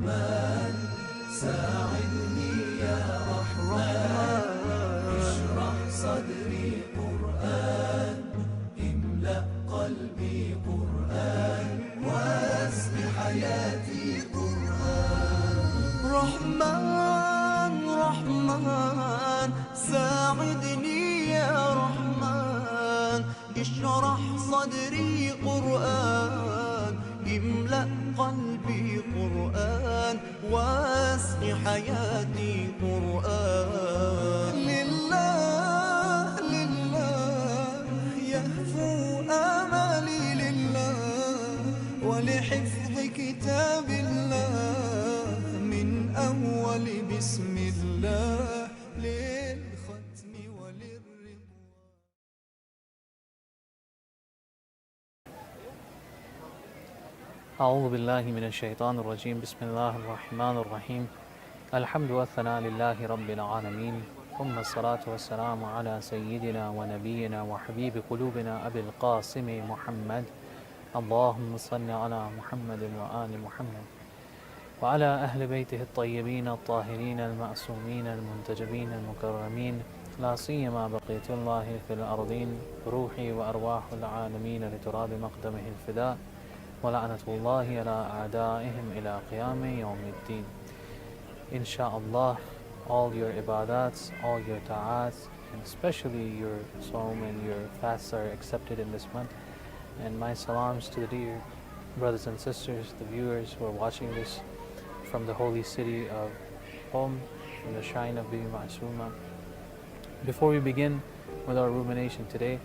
رحمن ساعدني يا رحمن اشرح صدري قرآن املأ قلبي قرآن واسق حياتي قرآن رحمن رحمن ساعدني يا رحمن اشرح صدري قرآن املأ قلبي قرآن واسق حياتي قرآن لله لله يهفو آمالي لله ولحفظ كتاب الله من أول بسم الله للختم وللرضوان. أعوذ بالله من الشيطان الرجيم. بسم الله الرحمن الرحيم. الحمد والثناء لله رب العالمين، ثم الصلاة والسلام على سيدنا ونبينا وحبيب قلوبنا أبي القاسم محمد. اللهم صل على محمد وآل محمد وعلى أهل بيته الطيبين الطاهرين المعصومين المنتجبين المكرمين، لا سيما بقية الله في الأرضين، روحي وأرواح العالمين لتراب مقدمه الفداء، ولعنة الله على أعدائهم إلى قيام يوم الدين. Insha'Allah, all your ibadats, all your ta'ats, and especially your sawm and your fasts are accepted in this month. And my salams to the dear brothers and sisters, the viewers who are watching this from the holy city of Qom, from the shrine of Bibi Ma'sooma. Before we begin with our rumination today,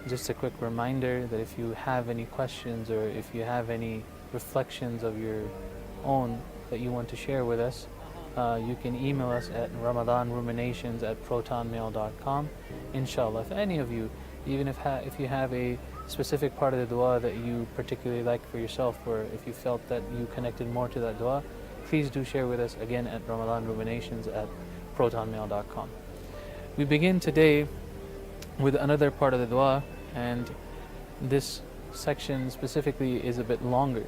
just a quick reminder that if you have any questions or if you have any reflections of your own that you want to share with us, you can email us at RAMADHANRUMINATIONS@protonmail.com. Inshallah, if any of you, even if you have a specific part of the dua that you particularly like for yourself, or if you felt that you connected more to that dua, please do share with us again at RAMADHANRUMINATIONS@protonmail.com. We begin today with another part of the dua, and this section specifically is a bit longer.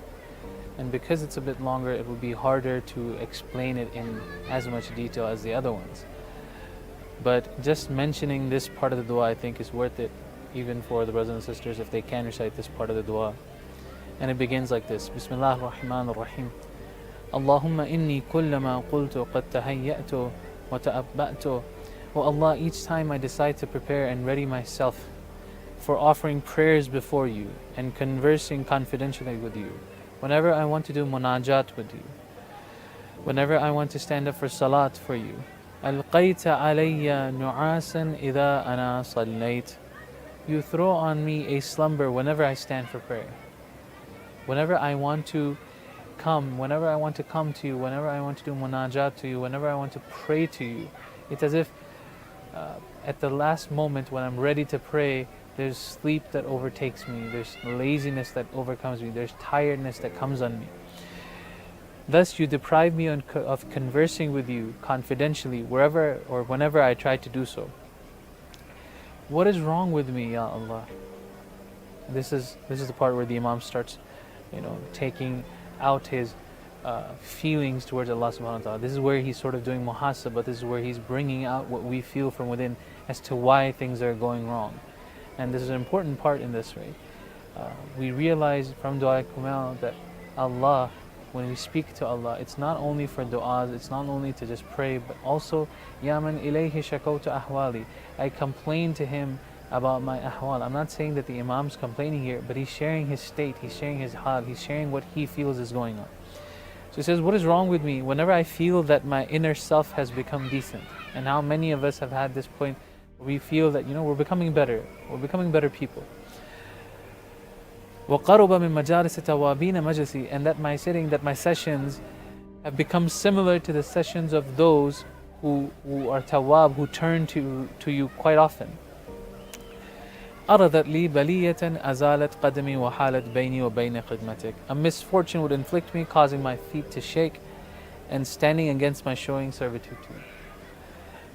And because it's a bit longer, it will be harder to explain it in as much detail as the other ones. But just mentioning this part of the dua, I think, is worth it, even for the brothers and sisters, if they can recite this part of the dua. And it begins like this: Bismillah ar-Rahman ar-Rahim. Allahumma inni kullama qultu qad tahayya'tu wa ta'abba'tu. O Allah, each time I decide to prepare and ready myself for offering prayers before you and conversing confidentially with you, whenever I want to do munajat with you, whenever I want to stand up for salat for you, alqayta alayya nu'asan idha ana sallayt. You throw on me a slumber whenever I stand for prayer. Whenever I want to come, whenever I want to come to you, whenever I want to do munajat to you, whenever I want to pray to you, it's as if at the last moment when I'm ready to pray, there's sleep that overtakes me, there's laziness that overcomes me, there's tiredness that comes on me. Thus you deprive me of conversing with you confidentially wherever or whenever I try to do so. What is wrong with me, Ya Allah? This is the part where the Imam starts, taking out his feelings towards Allah subhanahu wa ta'ala. This is where he's sort of doing muhasabah. This is where he's bringing out what we feel from within as to why things are going wrong. And this is an important part in this, right? We realize from Dua Kumal that Allah, when we speak to Allah, it's not only for du'as, it's not only to just pray, but also Ya man ilayhi shakawtu ahwali. I complain to him about my ahwal. I'm not saying that the Imam's complaining here, but he's sharing his state, he's sharing his hal, he's sharing what he feels is going on. So he says, what is wrong with me whenever I feel that my inner self has become decent? And how many of us have had this point where we feel that, we're becoming better people. وَقَرُبَ مِن مَجَالِسِ تَوَابِينَ مَجْلِسِي. And that my sessions have become similar to the sessions of those who are tawab, who turn to you quite often. أَرَدَتْ لِي بَلِيَّةً أَزَالَتْ قَدَمِي وَحَالَتْ بَيْنِي وَبَيْنَ خِدْمَتِكَ. A misfortune would inflict me, causing my feet to shake and standing against my showing servitude to you.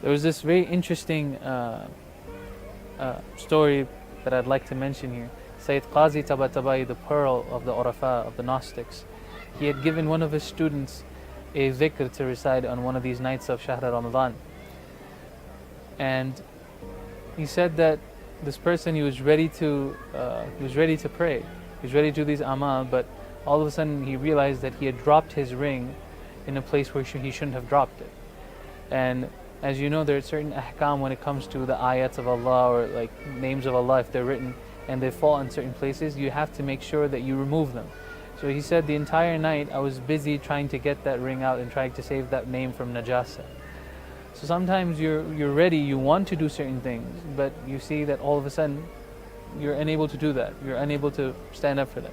There was this very interesting story that I'd like to mention here. Sayyid Qazi Tabatabai, the pearl of the Urafa, of the Gnostics, he had given one of his students a dhikr to recite on one of these nights of Shahr Ramadan. And he said that this person, he was ready to pray, he was ready to do these amal, but all of a sudden he realized that he had dropped his ring in a place where he shouldn't have dropped it. And as you know, there are certain ahkam when it comes to the ayats of Allah or like names of Allah. If they're written and they fall in certain places, you have to make sure that you remove them. So he said, the entire night I was busy trying to get that ring out and trying to save that name from najasa. So sometimes you're ready, you want to do certain things, but you see that all of a sudden you're unable to do that. You're unable to stand up for that.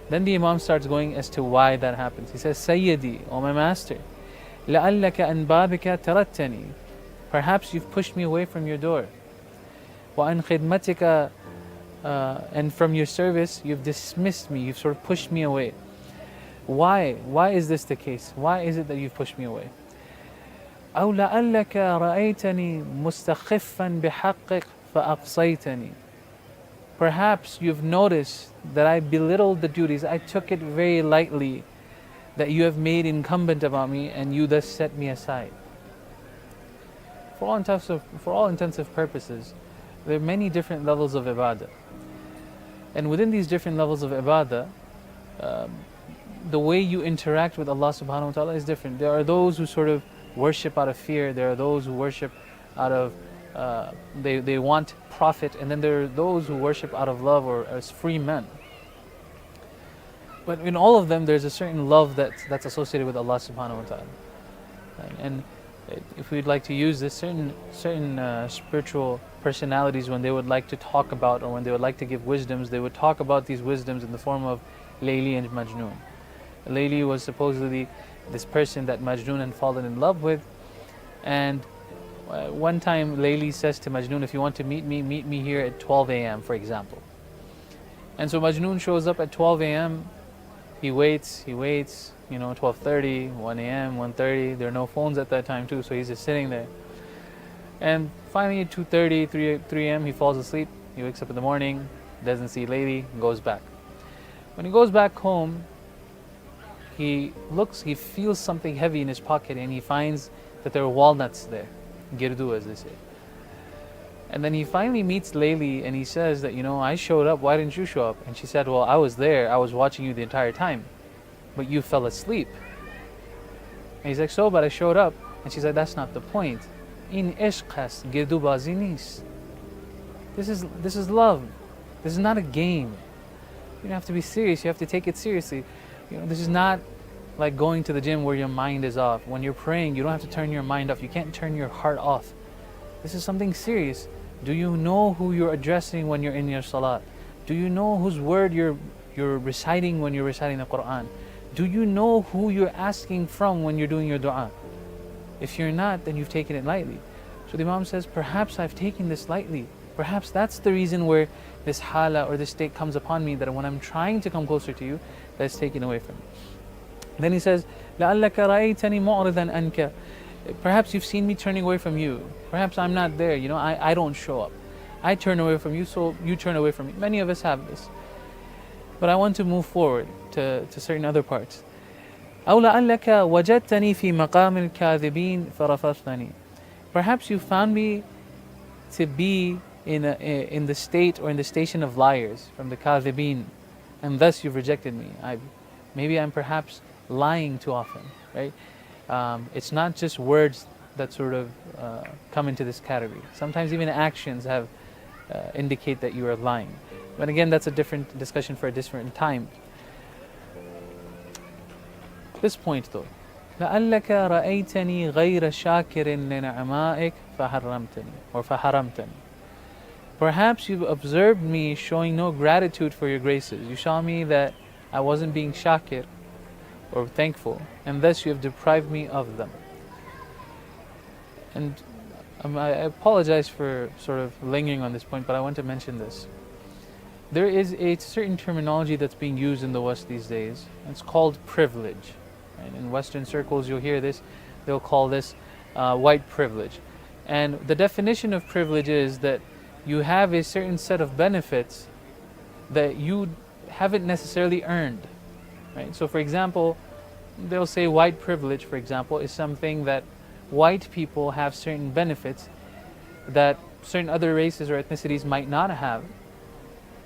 Then the Imam starts going as to why that happens. He says, Sayyidi, O my master, لَعَلَّكَ أَنْ بَابِكَ تَرَتَّنِي, perhaps you've pushed me away from your door. وَأَنْ خِدْمَتِكَ, and from your service you've dismissed me, you've sort of pushed me away. Why? Why is this the case? Why is it that you've pushed me away? أو لعلك رأيتني مستخفا بحقك فأقصيتني. Perhaps you've noticed that I belittled the duties, I took it very lightly, that you have made incumbent about me, and you thus set me aside. For all intensive purposes, there are many different levels of ibadah. And within these different levels of ibadah, the way you interact with Allah subhanahu wa ta'ala is different. There are those who sort of worship out of fear, there are those who worship out of, they want profit, and then there are those who worship out of love or as free men. But in all of them, there's a certain love that's associated with Allah subhanahu wa ta'ala. And if we'd like to use this, certain spiritual personalities, when they would like to talk about or when they would like to give wisdoms, they would talk about these wisdoms in the form of Layli and Majnun. Layli was supposedly this person that Majnun had fallen in love with, and one time Layli says to Majnun, if you want to meet me here at 12 a.m. for example. And so Majnun shows up at 12 a.m. He waits, 12:30, 1 a.m., 1:30. There are no phones at that time too, so he's just sitting there. And finally at 2:30, 3 a.m. he falls asleep. He wakes up in the morning, doesn't see Layli, goes back. When he goes back home, he feels something heavy in his pocket, and he finds that there are walnuts there, girdu as they say. And then he finally meets Layli, and he says that, I showed up, why didn't you show up? And she said, well, I was there, I was watching you the entire time, but you fell asleep. And he's like, so, but I showed up. And she's like, that's not the point. In ishq hast, girdu bazi neest. This is love. This is not a game. You have to be serious, you have to take it seriously. This is not like going to the gym where your mind is off. When you're praying, you don't have to turn your mind off. You can't turn your heart off. This is something serious. Do you know who you're addressing when you're in your salat? Do you know whose word you're reciting when you're reciting the Quran? Do you know who you're asking from when you're doing your dua? If you're not, then you've taken it lightly. So the Imam says, perhaps I've taken this lightly. Perhaps that's the reason where this hala or this state comes upon me, that when I'm trying to come closer to you, that's taken away from me. Then he says, لَعَلَّكَ رَأَيْتَنِي مُعْرِضًا أَنْكَ. Perhaps you've seen me turning away from you. Perhaps I'm not there, I don't show up. I turn away from you, so you turn away from me. Many of us have this. But I want to move forward to certain other parts. أَوْ لَعَلَّكَ وَجَدْتَنِي فِي مَقَامِ الْكَاذِبِينَ فَرَفَضْتَنِي. Perhaps you found me to be in the state or in the station of liars, from the kadhibin, and thus you've rejected me. Maybe I'm perhaps lying too often, right? It's not just words that sort of come into this category. Sometimes even actions have indicate that you are lying. But again, that's a different discussion for a different time. This point though, لَعَلَّكَ رَأَيْتَنِي غَيْرَ شَاكِرٍ لِنَعْمَائِكَ فَحَرَمْتَنِي or فَحَرَمْتَنِي. Perhaps you've observed me showing no gratitude for your graces. You saw me that I wasn't being shakir or thankful, and thus you have deprived me of them. And I apologize for sort of lingering on this point, but I want to mention this. There is a certain terminology that's being used in the West these days. It's called privilege. Right? In Western circles, you'll hear this. They'll call this white privilege. And the definition of privilege is that you have a certain set of benefits that you haven't necessarily earned. Right? So for example, they'll say white privilege, for example, is something that white people have certain benefits that certain other races or ethnicities might not have.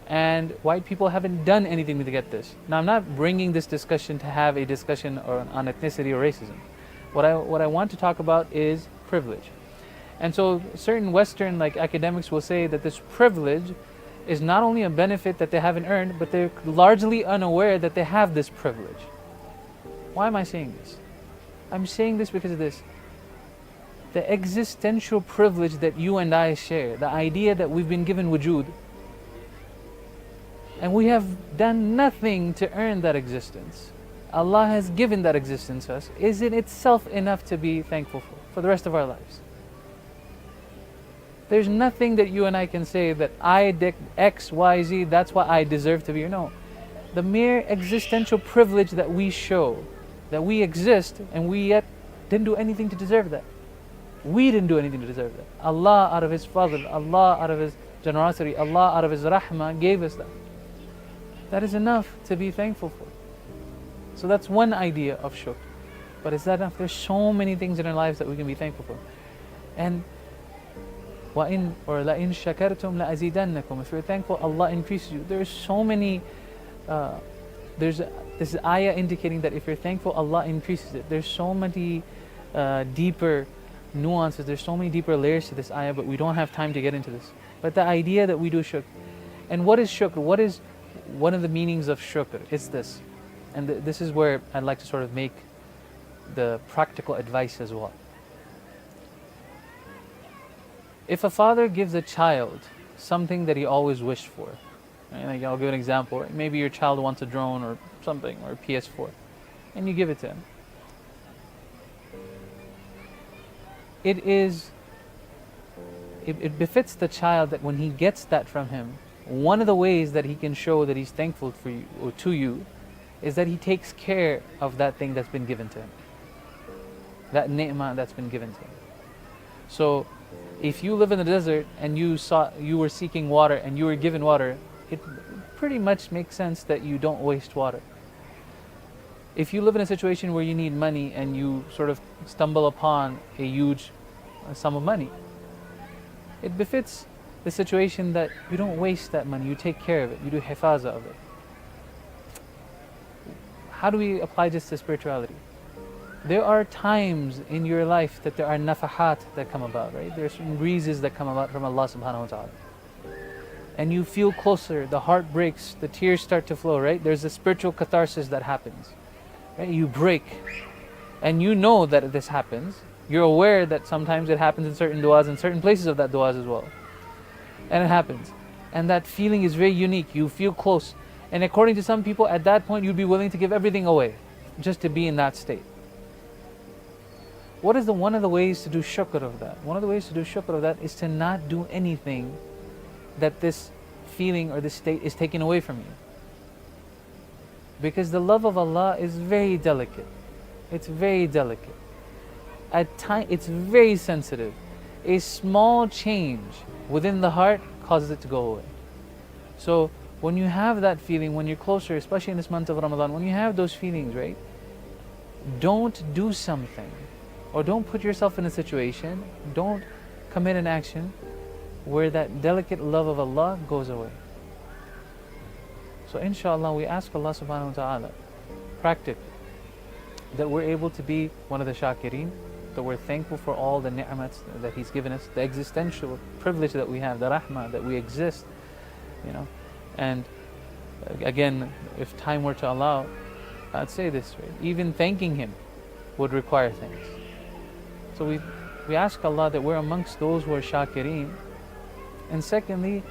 And white people haven't done anything to get this. Now, I'm not bringing this discussion to have a discussion on ethnicity or racism. What I want to talk about is privilege. And so certain Western academics will say that this privilege is not only a benefit that they haven't earned, but they're largely unaware that they have this privilege. Why am I saying this? I'm saying this because of this. The existential privilege that you and I share, the idea that we've been given wujud, and we have done nothing to earn that existence. Allah has given that existence to us, is in itself enough to be thankful for the rest of our lives. There's nothing that you and I can say that I did X, Y, Z, that's why I deserve to be here. No. The mere existential privilege that we show, that we exist, and we yet didn't do anything to deserve that. We didn't do anything to deserve that. Allah out of His fadl, Allah out of His generosity, Allah out of His rahmah gave us that. That is enough to be thankful for. So that's one idea of shukr. But is that enough? There's so many things in our lives that we can be thankful for. And وَإِن or لَإِن شَكَرْتُمْ لَأَزِيدَنَّكُمْ. If you're thankful, Allah increases you. There's so many, there's this ayah indicating that if you're thankful, Allah increases it. There's so many deeper nuances, there's so many deeper layers to this ayah, but we don't have time to get into this. But the idea that we do shukr. And what is shukr? What is one of the meanings of shukr? It's this. And this is where I'd like to sort of make the practical advice as well. If a father gives a child something that he always wished for, right? I'll give an example. Maybe your child wants a drone or something, or a PS4, and you give it to him. It befits the child that when he gets that from him, one of the ways that he can show that he's thankful for you or to you is that he takes care of that thing that's been given to him, that ni'mah that's been given to him. So if you live in the desert and you were seeking water and you were given water, it pretty much makes sense that you don't waste water. If you live in a situation where you need money and you sort of stumble upon a huge sum of money, it befits the situation that you don't waste that money, you take care of it, you do hifazah of it. How do we apply this to spirituality? There are times in your life that there are nafahat that come about, right? There are certain breezes that come about from Allah subhanahu wa ta'ala. And you feel closer, the heart breaks, the tears start to flow, right? There's a spiritual catharsis that happens. Right? You break. And you know that this happens. You're aware that sometimes it happens in certain du'as and certain places of that du'as as well. And it happens. And that feeling is very unique. You feel close. And according to some people, at that point, you'd be willing to give everything away just to be in that state. What is one of the ways to do shukr of that? One of the ways to do shukr of that is to not do anything that this feeling or this state is taken away from you. Because the love of Allah is very delicate. It's very delicate. At times, it's very sensitive. A small change within the heart causes it to go away. So when you have that feeling, when you're closer, especially in this month of Ramadan, when you have those feelings, right? Don't do something, or don't put yourself in a situation, don't commit an action where that delicate love of Allah goes away. So inshallah, we ask Allah subhanahu wa ta'ala, practically, that we're able to be one of the shakireen, that we're thankful for all the ni'mats that He's given us, the existential privilege that we have, the rahmah, that we exist, And again, if time were to allow, I'd say this, right? Even thanking Him would require things. So we ask Allah that we're amongst those who are shakireen. And secondly,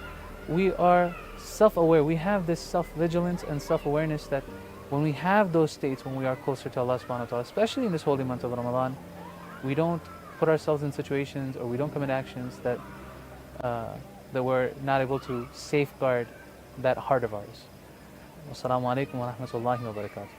we are self-aware. We have this self-vigilance and self-awareness that when we have those states, when we are closer to Allah subhanahu wa ta'ala, especially in this holy month of Ramadan, we don't put ourselves in situations or we don't commit actions that we're not able to safeguard that heart of ours. Wassalamu alaikum wa rahmatullahi wa barakatuh.